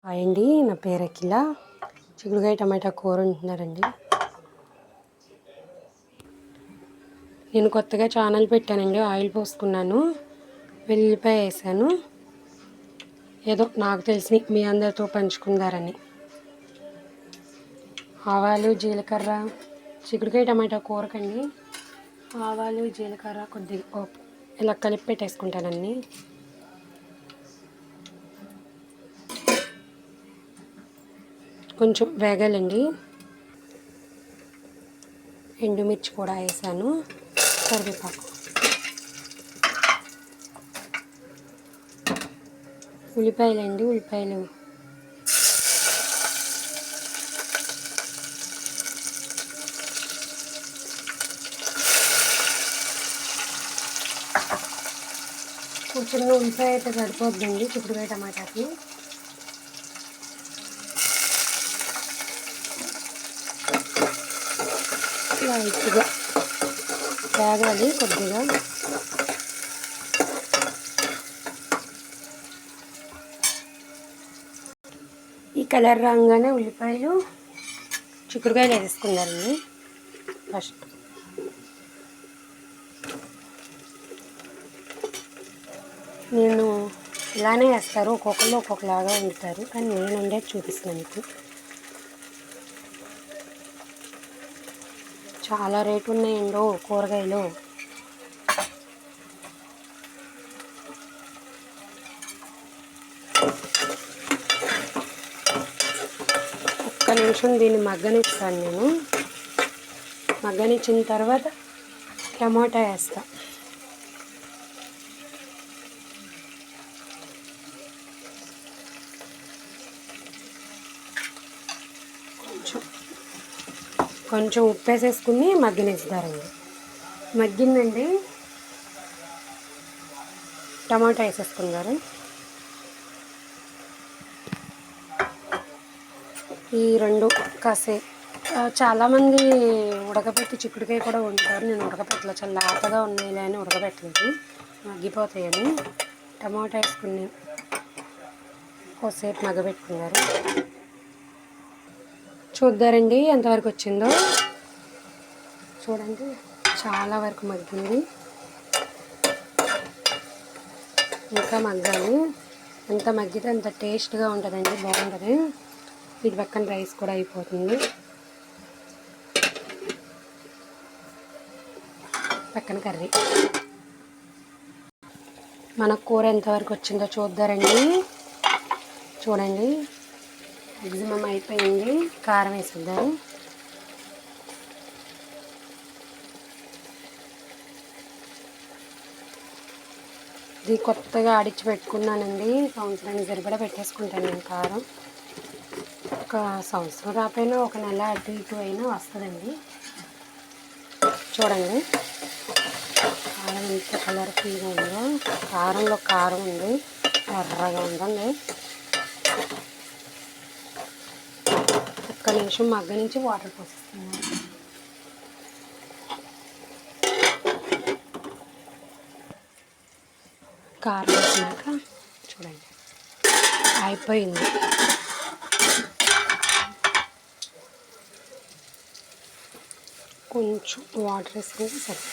Hi అండి, నా పేరు అఖిల. చిక్కుడుకాయ టమాటా కూర వండుతున్నారండి. నేను కొత్తగా ఛానల్ పెట్టానండి. ఆయిల్ పోసుకున్నాను, వెల్లిపాయ వేసాను. ఏదో నాకు తెలిసి మీ అందరితో పంచుకుందారని. ఆవాలు, జీలకర్ర, చిక్కుడుకాయ టమాటా కూరకండి ఆవాలు, జీలకర్ర, కొద్దిగా పప్పు ఇలా కలిపి పెట్టేసుకుంటానండి. కొంచెం వేగాలండి. ఎండుమిర్చి కూడా వేసాను, కరివేపాకు, ఉల్లిపాయలండి. ఉల్లిపాయలు కొంచెం ఉల్లిపాయ అయితే సరిపోద్దండి చిక్కుడుకాయ టమాటాకి. లైట్గా వేగాలి కొద్దిగా. ఈ కలర్ రాగానే ఉల్లిపాయలు, చిక్కుడుకాయలు వేసుకున్నారండి. ఫస్ట్ నేను ఇలానే వేస్తారు, ఒక్కొక్కరు ఒక్కొక్కలాగా వండుతారు, కానీ నేను వండేది చూపిస్తున్నాను మీకు. చాలా రేటు ఉన్నాయండో కూరగాయలు. ఒక్క నిమిషం దీన్ని మగ్గనిస్తాను నేను. మగ్గనిచ్చిన తర్వాత టమాటా వేస్తా. కొంచెం ఉప్పు వేసేసుకుని మగ్గనిస్తారండి. మగ్గిందండి, టమాటా వేసేసుకున్నారు. ఈ రెండు కాసేపు చాలామంది ఉడకబెట్టి చిక్కుడుకాయ కూడా వండుతారు. నేను ఉడకబెట్టలేదు, చాలా లేతగా ఉన్నాయిలే అని ఉడకబెట్టలేదు, మగ్గిపోతాయని. టమాటా వేసుకుని కొద్దిసేపు మగ్గబెట్టుకున్నారు. చూద్దారండి ఎంతవరకు వచ్చిందో. చూడండి, చాలా వరకు మగ్గింది, ఇంకా మగ్గాలి. ఎంత మగ్గితే అంత టేస్ట్గా ఉంటుందండి, బాగుంటుంది. వీటి పక్కన రైస్ కూడా అయిపోతుంది. పక్కన కర్రీ. మన కూర ఎంతవరకు వచ్చిందో చూద్దారండి. చూడండి, మ్యాక్సిమం అయిపోయింది. కారం వేసేద్దాం. ఇది కొత్తగా ఆడిచ్చి పెట్టుకున్నానండి. సంవత్సరానికి సరిపడా పెట్టేసుకుంటాను నేను కారం. ఒక సంవత్సరం రాపోయినా ఒక నెల అటు ఇటు అయినా వస్తుందండి. చూడండి కారం ఎంత కలర్ఫుల్గా ఉందో. కారంలో కారం ఉంది, ఎర్రగా ఉందండి. ఒక్క నిమిషం మగ్గ నుంచి వాటర్ పోసేస్తున్నాను. కారం వేసినాక చూడండి అయిపోయింది. కొంచెం వాటర్ వేసుకుంటే సరే.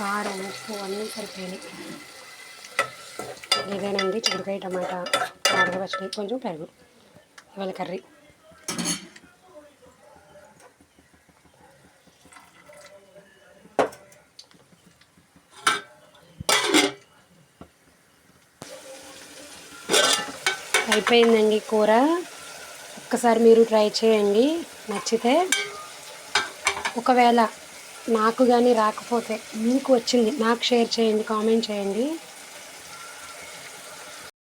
కారం, ఉప్పు అన్నీ సరిపోయినాయి. ఇదేనండి చిక్కుడుకాయ టమాటా మామిడికాయ పచ్చడి, కొంచెం పెరుగు. ఇవాళ కర్రీ. అయిపోయిందండి కూర. ఒక్కసారి మీరు ట్రై చేయండి, నచ్చితే. ఒకవేళ నాకు కానీ రాకపోతే మీకు వచ్చింది నాకు షేర్ చేయండి, కామెంట్ చేయండి.